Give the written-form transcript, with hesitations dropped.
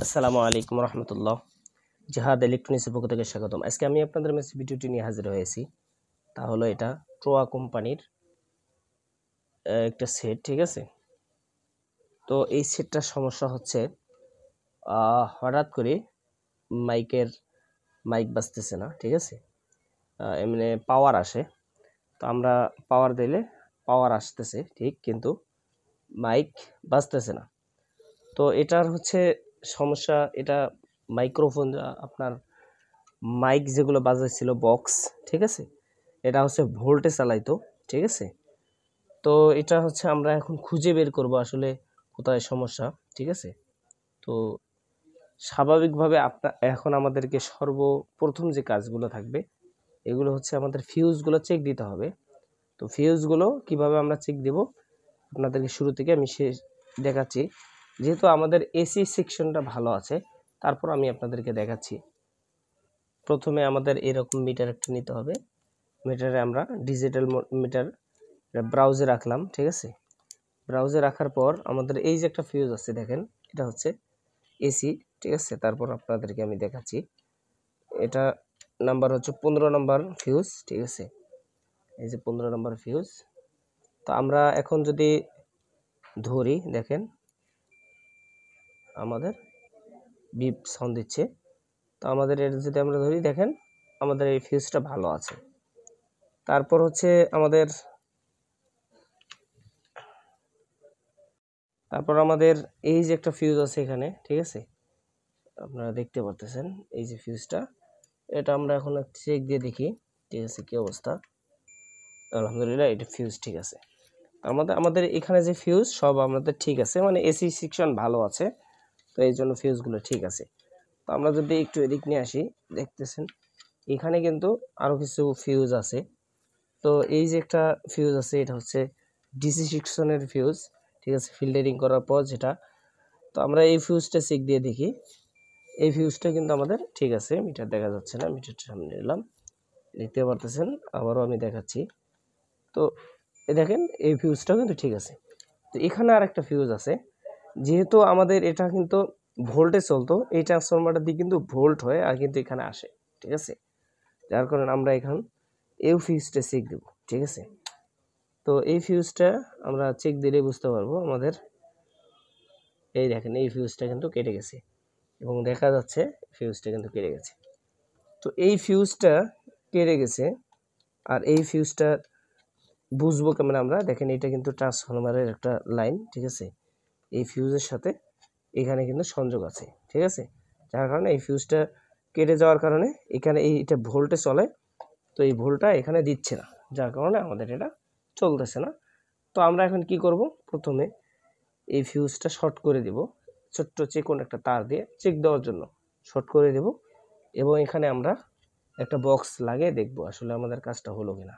আসসালামু আলাইকুম রহমতুল্লাহ। জাহাদ ইলেকট্রনিক্সের পক্ষ থেকে স্বাগতম। আজকে আমি আপনাদের মাঝে ভিডিওটি নিয়ে হাজির হয়েছি। তা হলো এটা ট্রোয়া কোম্পানির একটা সেট, ঠিক আছে। তো এই সেটটার সমস্যা হচ্ছে হঠাৎ করে মাইক বাজতেছে না, ঠিক আছে। এমনি পাওয়ার আসে, তো আমরা পাওয়ার দিলে পাওয়ার আসতেছে ঠিক, কিন্তু মাইক বাজতেছে না। তো এটার হচ্ছে সমস্যা, এটা মাইক্রোফোন আপনার মাইক যেগুলো বাজাইছিল বক্স, ঠিক আছে, এটা হচ্ছে ভোল্টে চালাইতো, ঠিক আছে। তো এটা হচ্ছে আমরা এখন খুঁজে বের করব আসলে কোথায় সমস্যা, ঠিক আছে। তো স্বাভাবিকভাবে এখন আমাদেরকে সর্বপ্রথম যে কাজগুলো থাকবে এগুলো হচ্ছে আমাদের ফিউজগুলো চেক দিতে হবে। তো ফিউজগুলো কিভাবে আমরা চেক দেব আপনাদেরকে শুরু থেকে আমি দেখাচ্ছি। যেহেতু আমাদের এসি সেকশনটা ভালো আছে, তারপর আমি আপনাদেরকে দেখাচ্ছি। প্রথমে আমাদের এরকম মিটার একটা নিতে হবে। মিটারে আমরা ডিজিটাল মিটার ব্রাউজে রাখলাম, ঠিক আছে। ব্রাউজে রাখার পর আমাদের এই যে একটা ফিউজ আছে, দেখেন এটা হচ্ছে এসি, ঠিক আছে। তারপর আপনাদেরকে আমি দেখাচ্ছি, এটা নাম্বার হচ্ছে 15 নম্বর ফিউজ, ঠিক আছে। এই যে 15 নম্বর ফিউজ। তো আমরা এখন যদি ধরি, দেখেন আমাদের বিপ সাউন্ড দিচ্ছে। তো আমাদের এটা যদি আমরা ধরি, দেখেন আমাদের এই ফিউজটা ভালো আছে। তারপর হচ্ছে আমাদের এই যে একটা ফিউজ আছে এখানে, ঠিক আছে, আপনারা দেখতে পারতেছেন এই যে ফিউজটা। এটা আমরা এখন চেক দিয়ে দেখি, ঠিক আছে, কি অবস্থা। আলহামদুলিল্লাহ, এটা ফিউজ ঠিক আছে। আমাদের এখানে যে ফিউজ সব আমাদের ঠিক আছে, মানে এসি সেকশন ভালো আছে, তো এই জন্য ফিউজগুলো ঠিক আছে। তো আমরা যদি একটু এদিক নিয়ে আসি, দেখতেছেন এখানে কিন্তু আরও কিছু ফিউজ আছে। তো এই যে একটা ফিউজ আছে, এটা হচ্ছে ডিসি সেকশনের ফিউজ, ঠিক আছে, ফিল্টারিং করার পর যেটা। তো আমরা এই ফিউজটা চেক দিয়ে দেখি, এই ফিউজটা কিন্তু আমাদের ঠিক আছে। মিটার দেখা যাচ্ছে না, মিটারটা সামনে নিলাম, দেখতে পারতেছেন। আবারও আমি দেখাচ্ছি। তো দেখেন এই ফিউজটাও কিন্তু ঠিক আছে। তো এখানে আর একটা ফিউজ আছে, যেহেতু আমাদের এটা কিন্তু ভোল্টে চলতো, এই ট্রান্সফরমারটা দিয়ে কিন্তু ভোল্ট হয় আর কিন্তু এখানে আসে, ঠিক আছে। যার কারণে আমরা এখন এই ফিউজটা চেক দেব, ঠিক আছে। তো এই ফিউজটা আমরা চেক দিলে বুঝতে পারবো আমাদের, এই দেখেন এই ফিউজটা কিন্তু কেটে গেছে এবং দেখা যাচ্ছে ফিউজটা কিন্তু কেটে গেছে। তো এই ফিউজটা কেটে গেছে, আর এই ফিউজটা বুঝবো কেমন আমরা, দেখেন এটা কিন্তু ট্রান্সফরমারের একটা লাইন, ঠিক আছে। এই ফিউজের সাথে এখানে কিন্তু সংযোগ আছে, ঠিক আছে। যার কারণে এই ফিউজটা কেটে যাওয়ার কারণে এখানে এটা ভোল্টে চলে, তো এই ভোল্টটা এখানে দিচ্ছে না, যার কারণে আমাদের এটা চলতেছে না। তো আমরা এখন কি করব, প্রথমে এই ফিউজটা শর্ট করে দেব, ছোট্ট চিকন একটা তার দিয়ে চেক দেওয়ার জন্য শর্ট করে দেব, এবং এখানে আমরা একটা বক্স লাগিয়ে দেখব আসলে আমাদের কাজটা হলো কিনা।